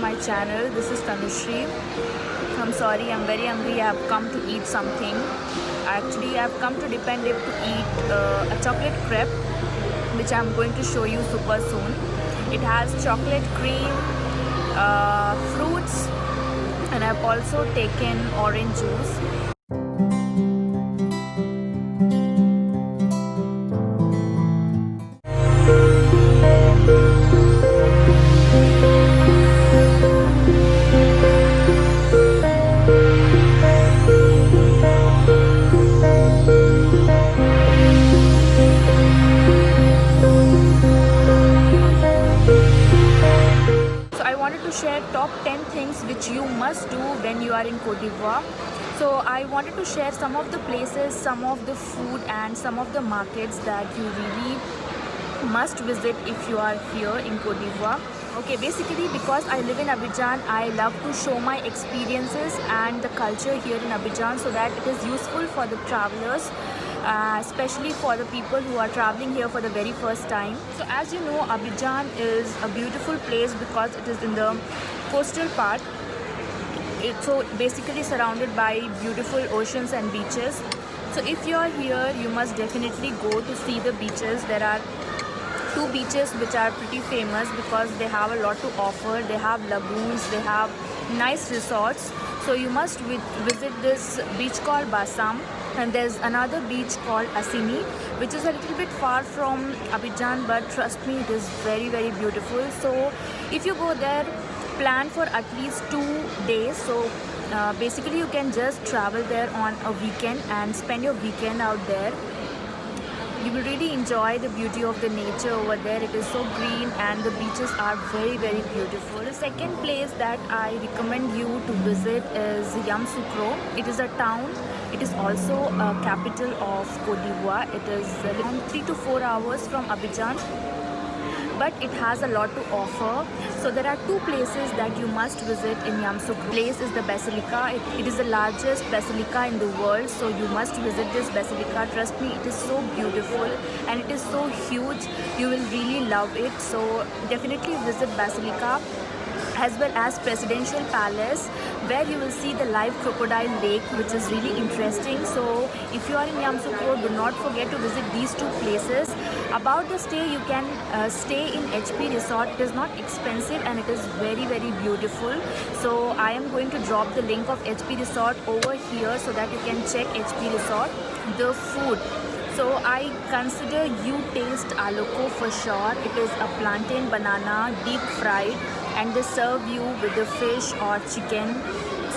my channel. This is Tanushri. I'm sorry, I'm very hungry. I have come to eat something. Actually, I have come to Dependip to eat a chocolate crepe, which I'm going to show you super soon. It has chocolate cream, fruits, and I've also taken orange juice. Share top 10 things which you must do when you are in Côte d'Ivoire. So I wanted to share some of the places, some of the food and some of the markets that you really must visit if you are here in Côte d'Ivoire. Okay, basically because I live in Abidjan, I love to show my experiences and the culture here in Abidjan so that it is useful for the travelers. Especially for the people who are traveling here for the very first time. So as you know, Abidjan is a beautiful place because it is in the coastal part. It's so basically surrounded by beautiful oceans and beaches. So if you are here, you must definitely go to see the beaches. There are two beaches which are pretty famous because they have a lot to offer. They have lagoons, they have nice resorts. So you must visit this beach called Bassam. And there's another beach called Assini, which is a little bit far from Abidjan, but trust me, it is very, very beautiful. So if you go there, plan for at least 2 days. So basically you can just travel there on a weekend and spend your weekend out there. You will really enjoy the beauty of the nature over there. It is so green and the beaches are very, very beautiful. The second place that I recommend you to visit is Yamoussoukro. It is a town. It is also a capital of Côte d'Ivoire. It is around 3 to 4 hours from Abidjan, but it has a lot to offer. So there are two places that you must visit in Yamoussoukro. Place is the Basilica. It is the largest basilica in the world, so you must visit this basilica. Trust me, it is so beautiful and it is so huge. You will really love it. So definitely visit Basilica, as well as Presidential Palace, where you will see the live crocodile lake, which is really interesting. So if you are in Yamoussoukro, do not forget to visit these two places. About the stay, you can stay in HP Resort. It is not expensive and it is very, very beautiful. So I am going to drop the link of HP Resort over here so that you can check HP Resort. The food. So I consider you taste aloko for sure. It is a plantain banana deep fried and they serve you with the fish or chicken.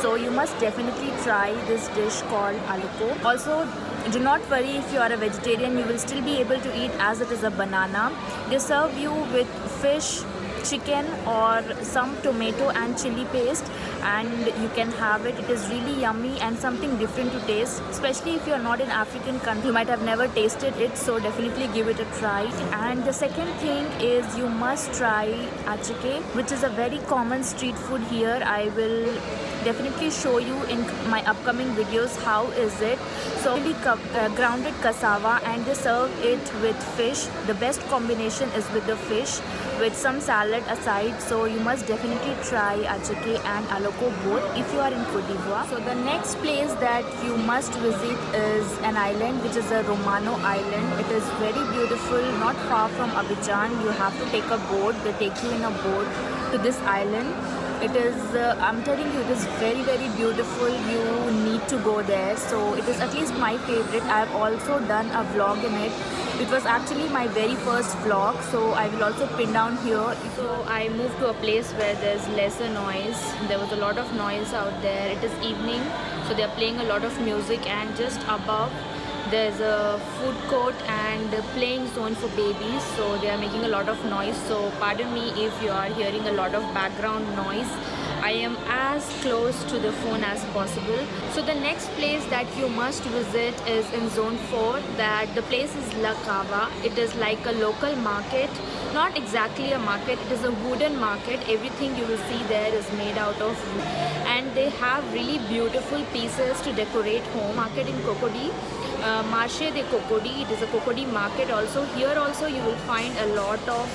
So you must definitely try this dish called aloko. Also, do not worry if you are a vegetarian, you will still be able to eat as it is a banana. They serve you with fish, chicken or some tomato and chili paste, and you can have it. It is really yummy and something different to taste, especially if you are not in African country. You might have never tasted it, so definitely give it a try. And the second thing is you must try achike, which is a very common street food here. I will definitely show you in my upcoming videos how is it. So really grounded cassava and they serve it with fish. The best combination is with the fish with some salad aside. So you must definitely try achike and aloko both if you are in Côte d'Ivoire. So the next place that you must visit is an island, which is a Romano Island. It is very beautiful, not far from Abidjan. You have to take a boat. They take you in a boat to this island. It is, I'm telling you, it is very, very beautiful. You need to go there. So it is at least my favorite. I have also done a vlog in it. It was actually my very first vlog, so I will also pin down here. So I moved to a place where there's lesser noise. There was a lot of noise out there. It is evening, so they're playing a lot of music, and just above there's a food court and a playing zone for babies, so they are making a lot of noise. So pardon me if you are hearing a lot of background noise. I am as close to the phone as possible. So the next place that you must visit is in zone 4. That the place is La Cava. It is like a local market, not exactly a market, it is a wooden market. Everything you will see there is made out of wood, and they have really beautiful pieces to decorate home. Market in Cocody, Marché de Cocody. It is a Cocody market also. Here also you will find a lot of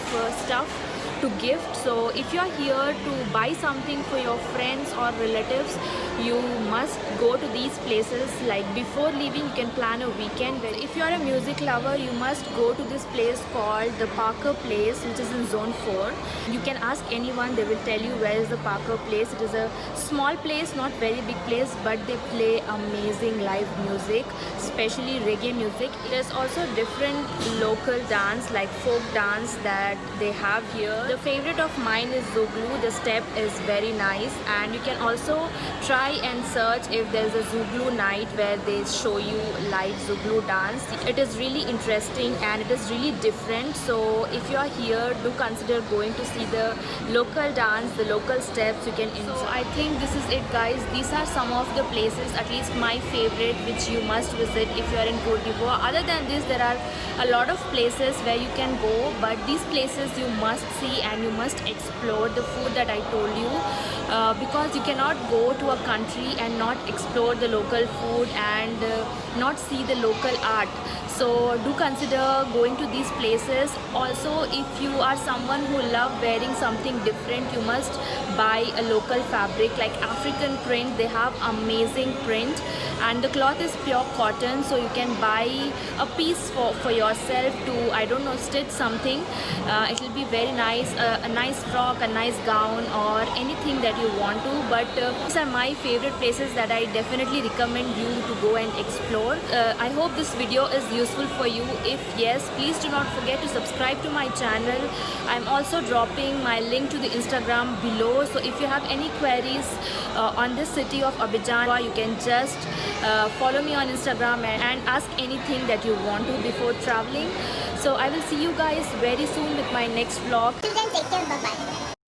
stuff to gift. So if you are here to buy something for your friends or relatives, you must go to these places. Like before leaving, you can plan a weekend. Where if you are a music lover, you must go to this place called the Parker Place, which is in Zone 4. You can ask anyone, they will tell you where is the Parker Place. It is a small place, not very big place, but they play amazing live music, especially reggae music. There's also different local dance like folk dance that they have here. The favorite of mine is Zouglou. The step is very nice, and you can also try and search if there's a Zouglou night where they show you live Zouglou dance. It is really interesting and it is really different. So if you are here, do consider going to see the local dance, the local steps you can enjoy. So I think this is it, guys. These are some of the places, at least my favorite, which you must visit if you are in Cote d'Ivoire. Other than this, there are a lot of places where you can go, but these places you must see and you must explore the food that I told you, because you cannot go to a country and not explore the local food and not see the local art. So do consider going to these places. Also, if you are someone who love wearing something different, you must buy a local fabric like African print. They have amazing print and the cloth is pure cotton, so you can buy a piece for yourself to, I don't know, stitch something. It will be very nice, a nice frock, a nice gown, or anything that you want to. But these are my favorite places that I definitely recommend you to go and explore. I hope this video is useful for you. If yes, please do not forget to subscribe to my channel. I'm also dropping my link to the Instagram below, so if you have any queries on this city of Abidjan, you can just follow me on Instagram and ask anything that you want to before traveling. So I will see you guys very soon with my next vlog. Till then, take care. Bye bye.